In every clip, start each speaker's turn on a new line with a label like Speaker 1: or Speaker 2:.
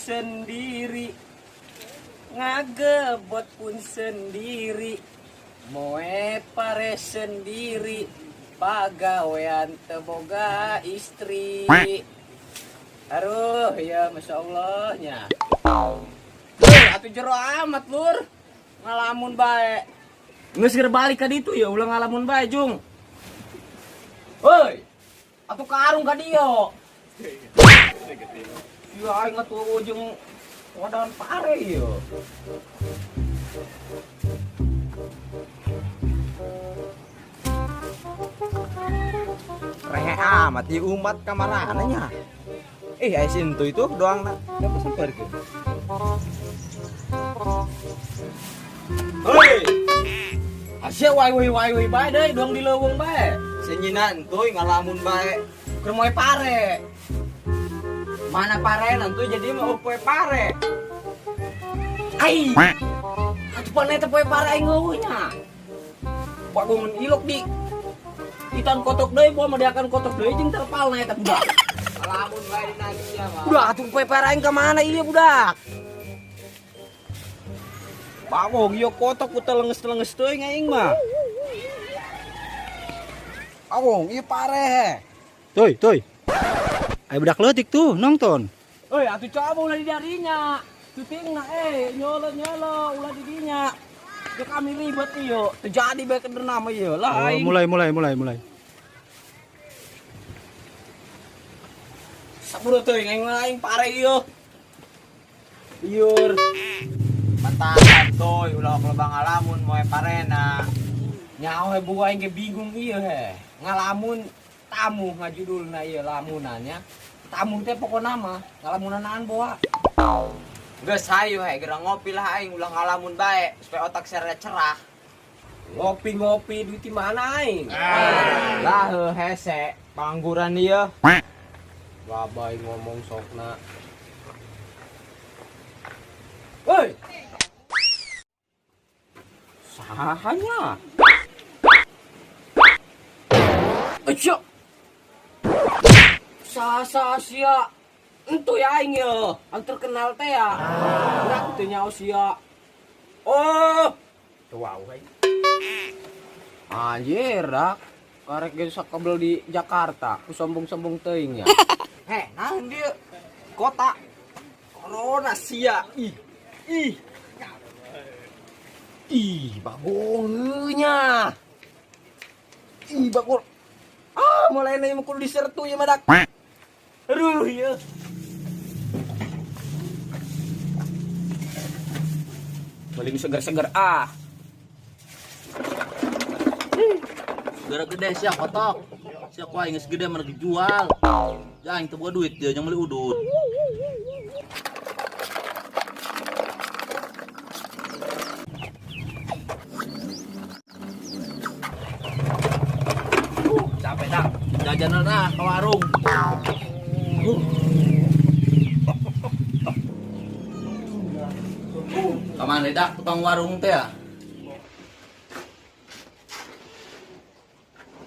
Speaker 1: sendiri, ngagebot pun sendiri, moe pare sendiri, pagawean teboga istri. Aduh ya masya Allahnya. Atuh jero amat lur, ngalamun bae. Nggak segera balik ka ditu ya ulang ngalamun bae Jung. Hoi, atuh karung ka diyo. Ya aing atuh ujung wadahan pare ieu.
Speaker 2: Rehe amat di umat kamarananya. Ai sintu itu doang nak. Dapat samperkeun.
Speaker 1: Hoi. Asya wai bae deui doang di leuweung bae.
Speaker 2: Senyina entuy ngalamun bae.
Speaker 1: Keur moe pare. Mana pare nantu jadi mau poe pare. Ai. Atuh paneh teh poe pare aing eueuh nya. Pak gungun ilok di itan kotok deui poe madiakan kotok deui jeung terpal na eta budak.
Speaker 2: Ngalamun bae di nangis ya mah.
Speaker 1: Budak atuh poe pare aing ka mana ieu budak?
Speaker 2: Bawong ieu kotok ku telenges-telenges teuing aing mah. Bawong ieu pare.
Speaker 3: Toy. Ayo budak leutik tuh nonton.
Speaker 1: Euy atuh coba ulah di darinya. Syutingna nyolo ulah di dinya. Teu kami ribet ieu. Teu jadi bae kenderna mah ieu. Lah aing.
Speaker 3: Mulai.
Speaker 1: Saburu teuing aing pare ieu. Liur.
Speaker 2: Matakan toy ulah kelebang ngalamun moe parena.
Speaker 1: Nyaho he buah aing ge bingung ieu he. Ngalamun tamu ngajudulna ieu lamunannya. Tamu teh pokona mah ngalamunanaan boa.
Speaker 2: Geus hayu he gerang ngopi lah aing ulah ngalamun bae supaya otak saya cerah.
Speaker 1: Ngopi duit di mana aing?
Speaker 2: Lah hese pangangguran ieu.
Speaker 1: Babai ngomong sokna. Woi. Sahanya. Ayo. Sia. Entu ya aing ye, ang terkenal teh ya. Udah teu nyaho sia. Oh. Tuh wow we. Anjir dak. Karek ge sakabel di Jakarta, ku sombong-sombong teuing ya.
Speaker 2: Heh, naon dieu? Kota corona sia.
Speaker 1: Ih, bagongnya. Ih, bagor. Ah, mulai na yung kudu disertu ya madak. Aduh, ya. Paling segar-segar ah.
Speaker 4: Gara gede sia kotok. Sia ku aing geus gede mah dijual. Ya aing teu boga duit dia yang beli udut. Capek dah. Jajanan dah ke warung. Kamana dah tukang warung teh ya?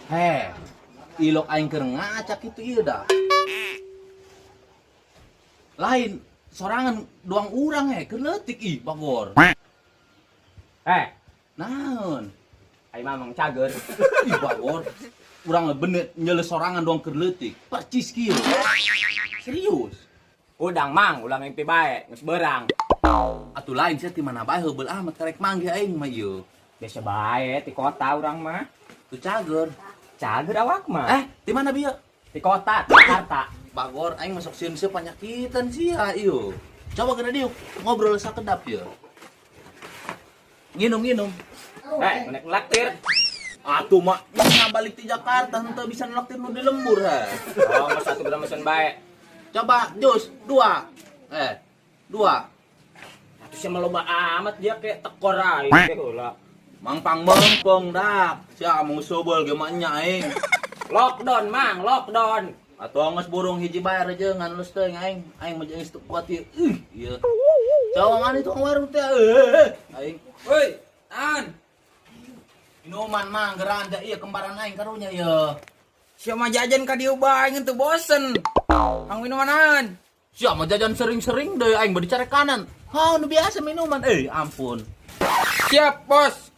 Speaker 4: Heh, ilok aing keur ngacak itu ieu dah. Lain sorangan doang urang keur leutik ih bagor. Naon?
Speaker 1: Ai mamang cager.
Speaker 4: Ih bagor. Urang bener nyele sorangan doang keur leutik. Percis kieu. Serius.
Speaker 1: Udang mang, ulang mimpi bae, geus beurang.
Speaker 4: Atuh lain sia ti mana bae heubeul amat karek manggih aing mah ieu.
Speaker 1: Biasa bae ti kota urang mah.
Speaker 4: Tu cager.
Speaker 1: Cager awak mah.
Speaker 4: Di mana bieu?
Speaker 1: Di kota, Jakarta.
Speaker 4: Bagor aing masuk sieun sia panyakitan sia ieu. Coba geuna diuk ngobrol sakedap ieu. Nginum.
Speaker 1: Menek laktir.
Speaker 4: Atuh mah balik di Jakarta henteu bisa nelaktir nu di lembur ha.
Speaker 1: Oh, mas satu gram mesen bae.
Speaker 4: Coba jus 2. 2.
Speaker 1: Atuh sia mah loba amat dia kayak tekor ae teh heula.
Speaker 4: Mangpang mengpong dak. Sia mau sobol ge mah nya aing.
Speaker 1: Lockdown, Mang, lockdown.
Speaker 4: Atuh geus burung hiji bae rejeungan lus teuing aing. Aing mah jeung geus teu kuat ieu. Ieu. Cawangan itu warung teh. Aing.
Speaker 1: Woi, an.
Speaker 4: Minuman mah geranda ieu kembaran aing karunya ieu.
Speaker 1: Sia mah jajan ka dieu bae ngeun teu bosen. Ang minumanan.
Speaker 4: Siapa mau jajan sering-sering deh aing beri cara kanan. Ha, nu biasa minuman. Ampun.
Speaker 2: Siap, Bos.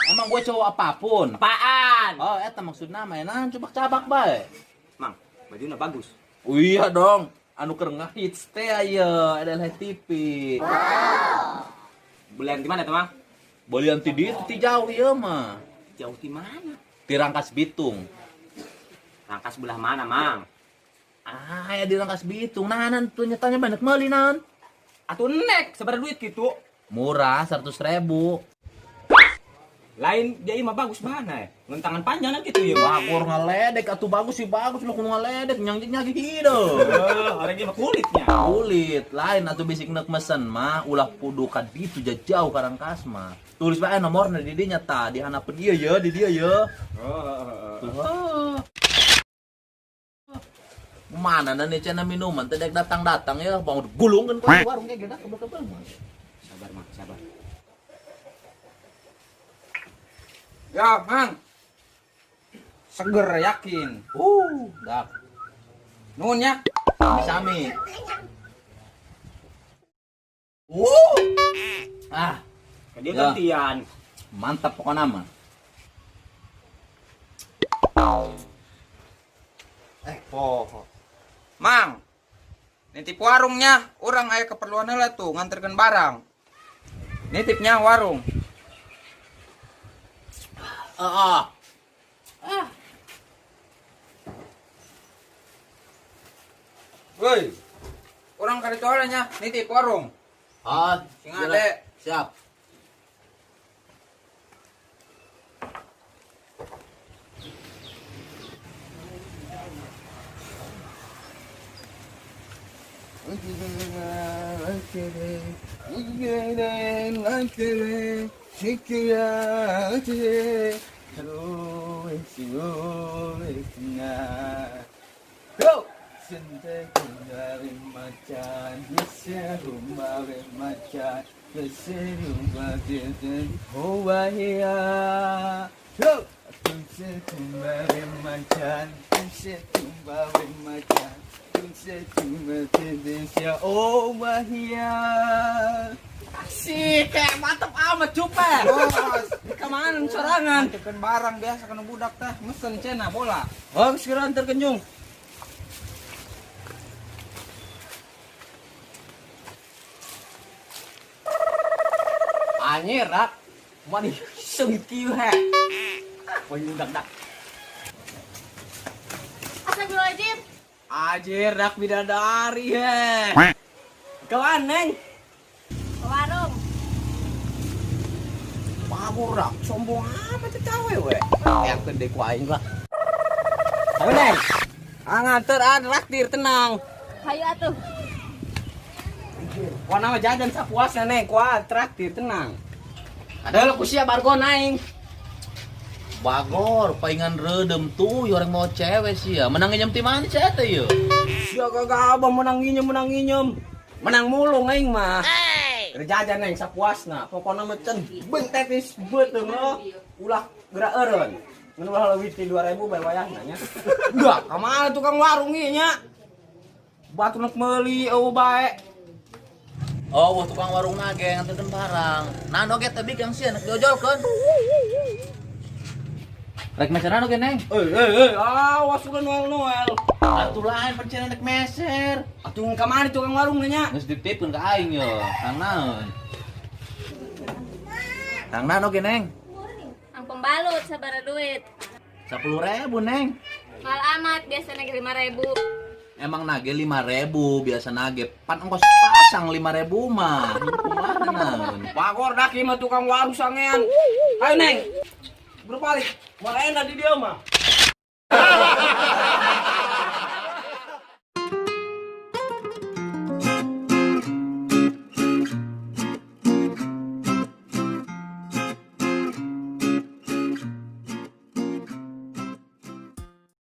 Speaker 4: Emang gue cowok apapun.
Speaker 1: Apaan?
Speaker 4: Oh, eta maksudna mainan cabak-cabak bae.
Speaker 1: Mang, bajunya bagus.
Speaker 4: Oh iya dong. Anu keur ngehits teh aya adalah TV.
Speaker 1: Belian di mana tuh, Mang?
Speaker 4: Bolian ti dieu ti jauh ieu mah.
Speaker 1: Jauh di mana?
Speaker 4: Ti Rangkas Bitung.
Speaker 1: Rangkas belah mana, Mang?
Speaker 4: Ya di Rangkas Bitung. Nah, tuh nyatanya banyak meuli naon.
Speaker 1: Atuh nek, seberapa duit gitu?
Speaker 4: Murah 100.000.
Speaker 1: Lain dia mah bagus mana ya? Ngentangan panjang gitu ya.
Speaker 4: Bagor ngaledek atuh bagus sih bagus lu kudu ngaledek nyang-nyang hideung.
Speaker 1: Orang dia mah kulitnya.
Speaker 4: Kulit lain atuh bisik neuk mesen mah ulah kudu ka ditu jauh ka Rangkas mah. Tulis bae nomorna di dinya tah di hanapeun ieu ya di dia ya. Tuh. Mana nih cenah minuman teh dek datang-datang ya mau gulungkeun ka warung ge gedak kebel-kebel.
Speaker 1: Sabar, Mang, sabar.
Speaker 2: Ya, Mang. Seger yakin.
Speaker 4: Dak.
Speaker 2: Nuhun ya.
Speaker 4: Sami. Ah,
Speaker 1: Dia
Speaker 4: Ya.
Speaker 1: gantian.
Speaker 4: mantap pokoknya mah.
Speaker 2: Poho. Mang. Nitip warungnya, orang aya keperluan heula tuh nganterkeun barang. Nitipnya warung. Woi. Orang kali nya nitip warung. Sing ade.
Speaker 4: Siap.
Speaker 1: Asik, kayak mantep amat cupe.
Speaker 2: Bos,
Speaker 1: Kemana sorangan?
Speaker 2: nitipkeun barang biasa kana budak teh, mesen cenah bola.
Speaker 1: Oh, sekarang terkenjung. Anjir, rak. Mani sengit kieu he. Poin dak.
Speaker 5: Astagfirullahaladzim.
Speaker 1: Anjir, rak bidadari he. Kawan, Neng.
Speaker 5: Ke warung.
Speaker 1: Bagus, rak. Sombong amat tuh cawe we. Ya gede ku aing lah. Ayo, Neng. Nganter traktir tenang.
Speaker 5: Hayu atuh.
Speaker 1: Wah nama jajan sapuasnya Neng, kuat traktir tenang. Ada lo kusia bargo naing.
Speaker 4: Bagor, paingan redem tuh, orang mau cewek sih ya. Menang nginjem tim mana sih eta ya?
Speaker 1: Sia kagak abang menang nginjem. Menang mulu aing mah. Kerjajan Neng sapuasna. Pokona mah cen beung tetis beuteung lo. Ulah gerak eureun. Mun ulah leuwih ti 2000 bae wayahna nya. Enggak, ka mana tukang warung ieu nya? Batu nek meuli eueuh bae.
Speaker 4: Oh, wah tukang warung nage nganterkeun barang. Nah, oge teh bigang sieun nak diojolkeun. Rek meseran oge, Neng.
Speaker 1: Awas ulah Noel.
Speaker 4: Atuh lain pancen rek meser.
Speaker 1: Atuh ka mana tukang warung nya?
Speaker 4: Geus ditipkeun ka aing yo. Kang naon? Kang naon oge, Neng?
Speaker 5: Ang pembalut sabara duit.
Speaker 4: 10.000, Neng.
Speaker 5: Mal amat biasanya 5.000.
Speaker 4: Emang nage 5.000, biasa nage pan ongkos pasang 5.000 mah. Kumaha naon?
Speaker 1: Pagor dah mah tukang warung sangean. Ayo Neng. Berbalik. Malah enak di dia mah.